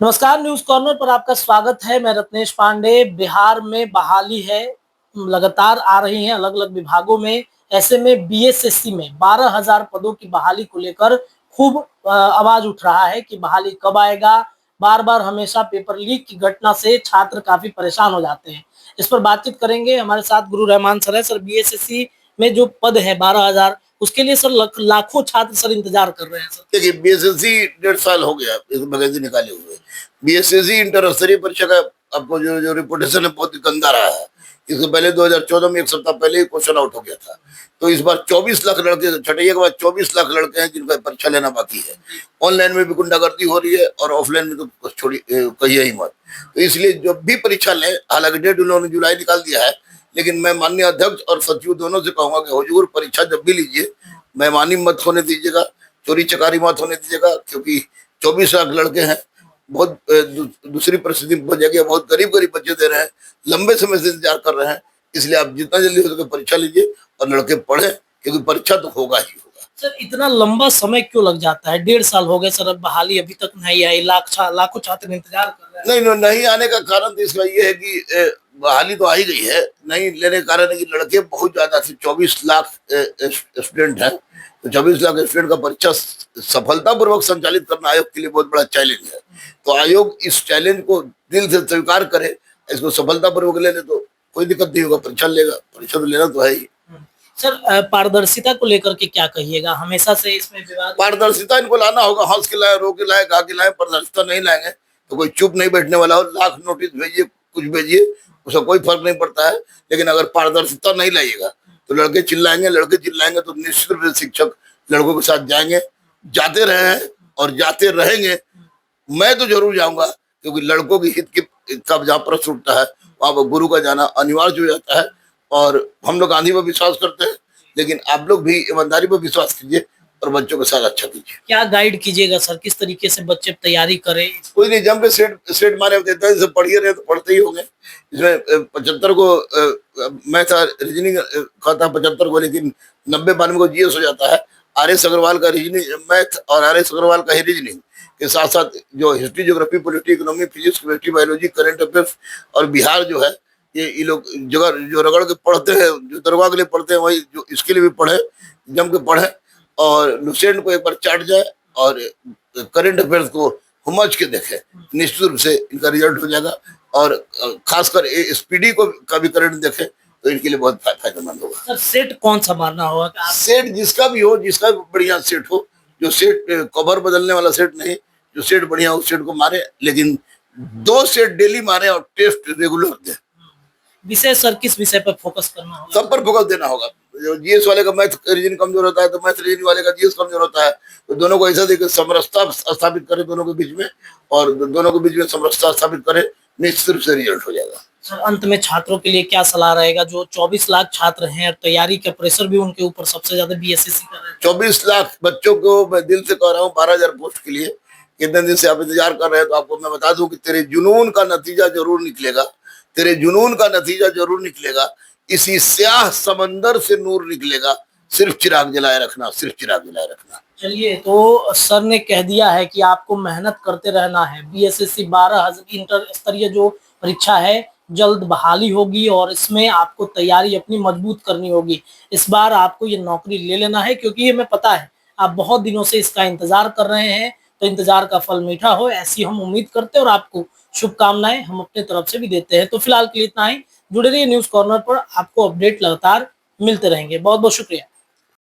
नमस्कार, news corner पर आपका स्वागत है। मैं रत्नेश पांडे। बिहार में बहाली है, लगातार आ रही है अलग अलग विभागों में। ऐसे में बीएसएससी में 12,000 पदों की बहाली को लेकर खूब आवाज उठ रहा है कि बहाली कब आएगा। बार बार हमेशा पेपर लीक की घटना से छात्र काफी परेशान हो जाते हैं। इस पर बातचीत करेंगे। हमारे साथ गुरु रहमान सर है। सर, बीएसएससी में जो पद है 12,000, उसके लिए सर लाखों छात्र सर इंतजार कर रहे हैं। सर, देखिए, बीएसएससी 1.5 साल हो गया इस वैकेंसी निकाले हुए। बीएसएससी इंटर स्तरीय परीक्षा का आपको जो जो रिपोर्टेशन है बहुत गंदा रहा है। इससे पहले 2014 में एक सप्ताह पहले ही क्वेश्चन आउट हो गया था। तो इस बार 24 लाख लड़के, छठैया के बाद 24 लाख लड़के हैं जिनका परीक्षा लेना बाकी है। ऑनलाइन में भी गुंडागर्दी हो रही है और ऑफलाइन में तो छोड़ी कहिए ही मत। तो इसलिए जब भी परीक्षा लें, हालांकि डेट उन्होंने जुलाई निकाल दिया है, लेकिन मैं माननीय अध्यक्ष और सचिव दोनों से कहूंगा कि हुजूर परीक्षा जब भी लीजिए बेईमानी मत होने दीजिएगा, चोरी चकारी मत होने दीजिएगा, क्योंकि 24 लाख लड़के हैं। बहुत दूसरी परिस्थिति हो जाएगी। बहुत गरीब गरीब बच्चे दे रहे हैं, लंबे समय से इंतजार कर रहे हैं। इसलिए आप जितना जल्दी हो सके परीक्षा लीजिए और लड़के पढ़े, क्योंकि परीक्षा तो होगा ही होगा। सर, इतना लंबा समय क्यों लग जाता है? 1.5 साल हो गए सर, अब बहाली अभी तक नहीं आई। लाखों छात्र इंतजार कर रहे हैं। नहीं आने का कारण तो इसका ये है कि बहाली तो आ ही गई है। नहीं लेने का कारण है कि लड़के बहुत ज्यादा थे। 24 लाख स्टूडेंट हैं, तो 24 लाख स्टूडेंट का परीक्षा सफलतापूर्वक संचालित करना आयोग के लिए बहुत बड़ा चैलेंज है। तो आयोग इस चैलेंज को दिल से स्वीकार करे, इसको सफलतापूर्वक ले ले तो कोई दिक्कत नहीं होगा, परीक्षा लेगा। परीक्षा तो लेना तो है ही। सर, पारदर्शिता को लेकर के क्या कहिएगा? हमेशा से इसमें विवाद। पारदर्शिता इनको लाना होगा। हंस के लाए, रो के लाए, गा के लाए। पारदर्शिता नहीं लाएंगे तो कोई चुप नहीं बैठने वाला हो। लाख नोटिस भेजिए, कुछ भेजिए, उसका कोई फर्क नहीं पड़ता है। लेकिन अगर पारदर्शिता नहीं लाइएगा तो लड़के चिल्लाएंगे। लड़के चिल्लाएंगे तो निश्चित रूप से शिक्षक लड़कों के साथ जाएंगे, जाते रहे हैं और जाते रहेंगे। मैं तो जरूर जाऊंगा, क्योंकि लड़कों की हित का जहाँ प्रश्न उठता है वहां पर गुरु का जाना अनिवार्य हो जाता है। और हम लोग गांधी पर विश्वास करते हैं, लेकिन आप लोग भी ईमानदारी पर विश्वास कीजिए और बच्चों के साथ अच्छा कीजिए। क्या गाइड कीजिएगा सर, किस तरीके से बच्चे तैयारी करें? कोई नहीं, जम के सेट सेट मारे देता है। जैसे पढ़िए रहे तो पढ़ते ही होंगे। इसमें 75 को मैथ रीजनिंग का था 75 को, लेकिन 90-92 को जीएस हो जाता है। आर.एस. अग्रवाल का रीजनिंग मैथ और आर.एस. अग्रवाल का ही रीजनिंग के साथ साथ जो history, geography, polity, economy, physics, chemistry, biology, current affairs और बिहार जो है, ये लोग जगह जो रगड़ के पढ़ते हैं, जो दरगाह के लिए पढ़ते हैं, वही जो इसके लिए भी पढ़े, जम के पढ़े। और लुसेंट को एक बार चाट जाए और करंट अफेयर्स को समझ के देखे, निश्चित रूप से इनका रिजल्ट हो जाएगा। और खासकर स्पीडी को का भी करंट देखे तो इनके लिए बहुत फायदेमंद होगा। सर, सेट कौन सा मारना होगा? सेट जिसका भी हो, जिसका भी बढ़िया सेट हो, जो सेट कवर बदलने वाला सेट नहीं, जो सेट बढ़िया हो उस सेट को मारे। लेकिन 2 सेट डेली मारे और टेस्ट रेगुलर दे। विषय सर, किस विषय पर फोकस करना होगा? सब पर फोकस देना होगा। जो जीएस वाले का मैथ रीजनिंग कमजोर होता है तो मैथ रीजनिंग वाले का जीएस कमजोर होता है। तो दोनों को ऐसा देखिए समरसता स्थापित करे दोनों के बीच में, और दोनों के बीच में समरसता स्थापित करे, निश्चित रूप से रिजल्ट हो जाएगा। सर, अंत में छात्रों के लिए क्या सलाह रहेगा? जो 24 लाख छात्र हैं, तैयारी का प्रेशर भी उनके ऊपर सबसे ज्यादा बीएसएससी कर रहे हैं। 24 लाख बच्चों को मैं दिल से कह रहा हूँ, 12,000 पोस्ट के लिए कितने दिन से आप इंतजार कर रहे हैं। तो आपको मैं बता दूं कि तेरे जुनून का नतीजा जरूर निकलेगा। तेरे जुनून का नतीजा जरूर निकलेगा। इसी स्याह समंदर से नूर निकलेगा। सिर्फ चिराग जलाए रखना, सिर्फ चिराग जलाए रखना। चलिए, तो सर ने कह दिया है कि आपको मेहनत करते रहना है। बीएसएससी 12,000 इंटर स्तरीय जो परीक्षा है, जल्द बहाली होगी और इसमें आपको तैयारी अपनी मजबूत करनी होगी। इस बार आपको ये नौकरी ले लेना है, क्योंकि ये मैं पता है आप बहुत दिनों से इसका इंतजार कर रहे हैं। तो इंतजार का फल मीठा हो, ऐसी हम उम्मीद करते हैं और आपको शुभकामनाएं हम अपने तरफ से भी देते हैं। तो फिलहाल के लिए इतना ही। जुड़े रहिए न्यूज कॉर्नर पर, आपको अपडेट लगातार मिलते रहेंगे। बहुत बहुत शुक्रिया।